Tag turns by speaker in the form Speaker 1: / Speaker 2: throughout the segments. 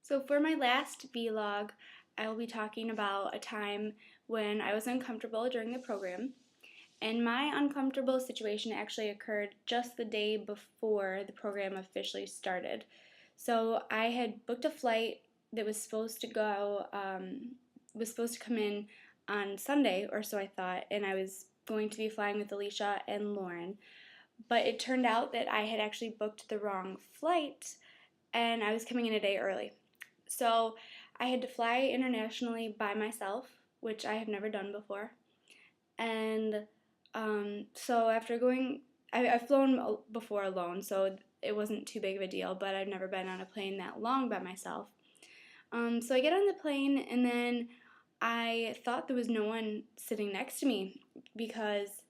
Speaker 1: So for my last vlog, I will be talking about a time when I was uncomfortable during the program. And my uncomfortable situation actually occurred just the day before the program officially started. So I had booked a flight that was supposed to come in on Sunday, or so I thought, and I was going to be flying with Alicia and Lauren. But it turned out that I had actually booked the wrong flight, and I was coming in a day early. So I had to fly internationally by myself, which I have never done before. And so after going, I've flown before alone, so it wasn't too big of a deal, but I've never been on a plane that long by myself. So I get on the plane, and then I thought there was no one sitting next to me because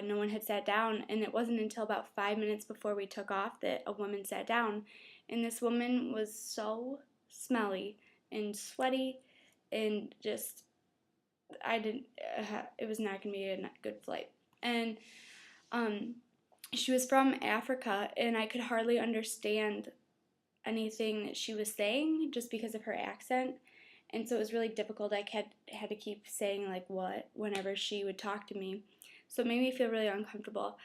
Speaker 1: no one had sat down, and it wasn't until about 5 minutes before we took off that a woman sat down. And this woman was so smelly and sweaty, and just it was not going to be a good flight. And she was from Africa, and I could hardly understand anything that she was saying just because of her accent. And so it was really difficult. I had to keep saying like what whenever she would talk to me. So it made me feel really uncomfortable.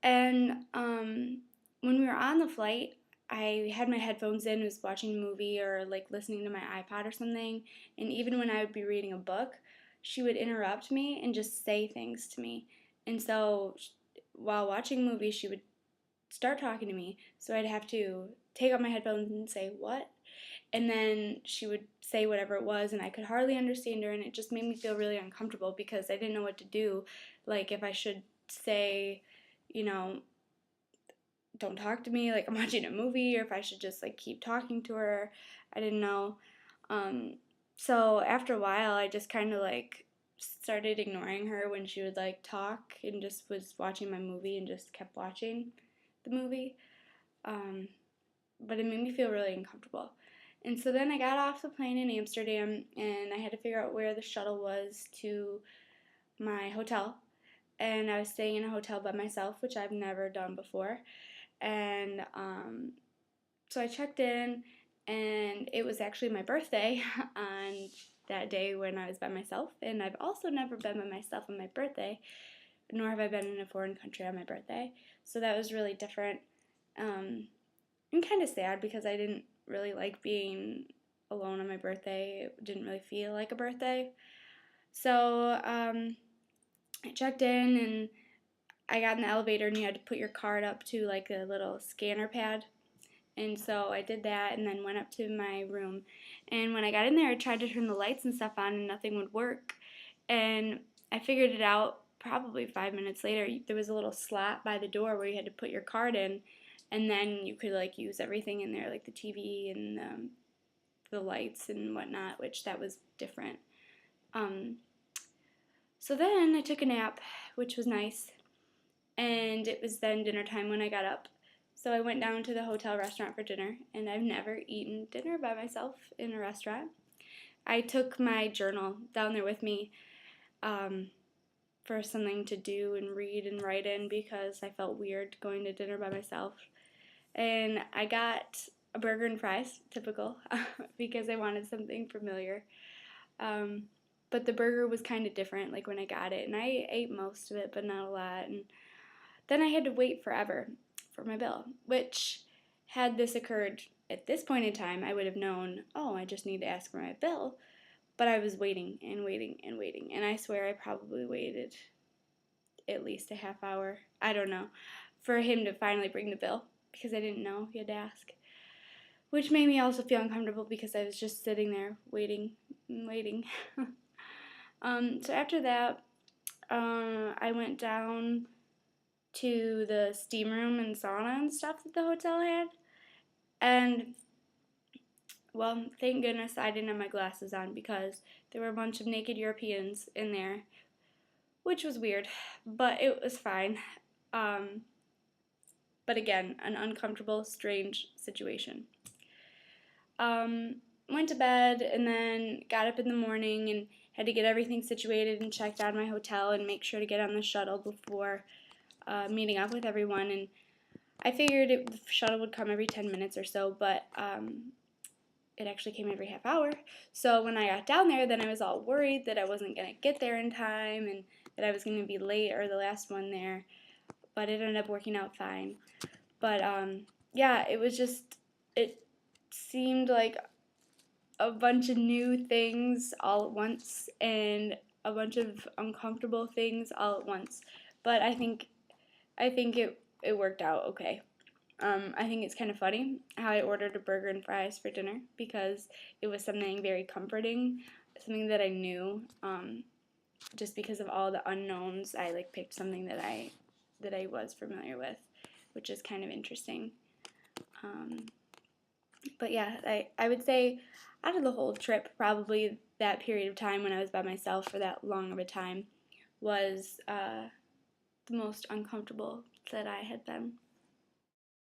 Speaker 1: And when we were on the flight, I had my headphones in, was watching a movie or like listening to my iPod or something. And even when I would be reading a book, she would interrupt me and just say things to me. And so while watching a movie, she would start talking to me. So I'd have to take out my headphones and say, "What?" And then she would say whatever it was, and I could hardly understand her, and it just made me feel really uncomfortable because I didn't know what to do. Like, if I should say, you know, don't talk to me, like I'm watching a movie, or if I should just like keep talking to her. I didn't know. So after a while, I just kind of like started ignoring her when she would like talk, and just was watching my movie and just kept watching the movie. But it made me feel really uncomfortable. And so then I got off the plane in Amsterdam, and I had to figure out where the shuttle was to my hotel. And I was staying in a hotel by myself, which I've never done before. And so I checked in, and it was actually my birthday on that day when I was by myself. And I've also never been by myself on my birthday, nor have I been in a foreign country on my birthday. So that was really different. And kind of sad because I didn't really like being alone on my birthday. It didn't really feel like a birthday. So I checked in, and I got in the elevator, and you had to put your card up to like a little scanner pad. And so I did that and then went up to my room. And when I got in there, I tried to turn the lights and stuff on, and nothing would work. And I figured it out probably 5 minutes later. There was a little slot by the door where you had to put your card in, and then you could like use everything in there, like the TV and the lights and whatnot, which that was different. So then I took a nap, which was nice, and it was then dinner time when I got up. So I went down to the hotel restaurant for dinner, and I've never eaten dinner by myself in a restaurant. I took my journal down there with me for something to do and read and write in because I felt weird going to dinner by myself. And I got a burger and fries, typical, because I wanted something familiar. But the burger was kind of different, like when I got it, and I ate most of it, but not a lot. And then I had to wait forever for my bill, which, had this occurred at this point in time, I would have known, oh, I just need to ask for my bill. But I was waiting and waiting and waiting, and I swear I probably waited at least a half hour, I don't know, for him to finally bring the bill because I didn't know he had to ask. Which made me also feel uncomfortable because I was just sitting there waiting and waiting. So after that, I went down to the steam room and sauna and stuff that the hotel had. And, well, thank goodness I didn't have my glasses on because there were a bunch of naked Europeans in there, which was weird, but it was fine. But again, an uncomfortable, strange situation. Went to bed and then got up in the morning and had to get everything situated and checked out of my hotel and make sure to get on the shuttle before meeting up with everyone. And I figured the shuttle would come every 10 minutes or so, but it actually came every half hour. So when I got down there, then I was all worried that I wasn't going to get there in time and that I was going to be late or the last one there. But it ended up working out fine. But yeah, it seemed like a bunch of new things all at once and a bunch of uncomfortable things all at once. But I think it worked out okay. I think it's kind of funny how I ordered a burger and fries for dinner because it was something very comforting, something that I knew. Just because of all the unknowns, I like picked something that I was familiar with, which is kind of interesting. But yeah, I would say out of the whole trip, probably that period of time when I was by myself for that long of a time was the most uncomfortable that I had been.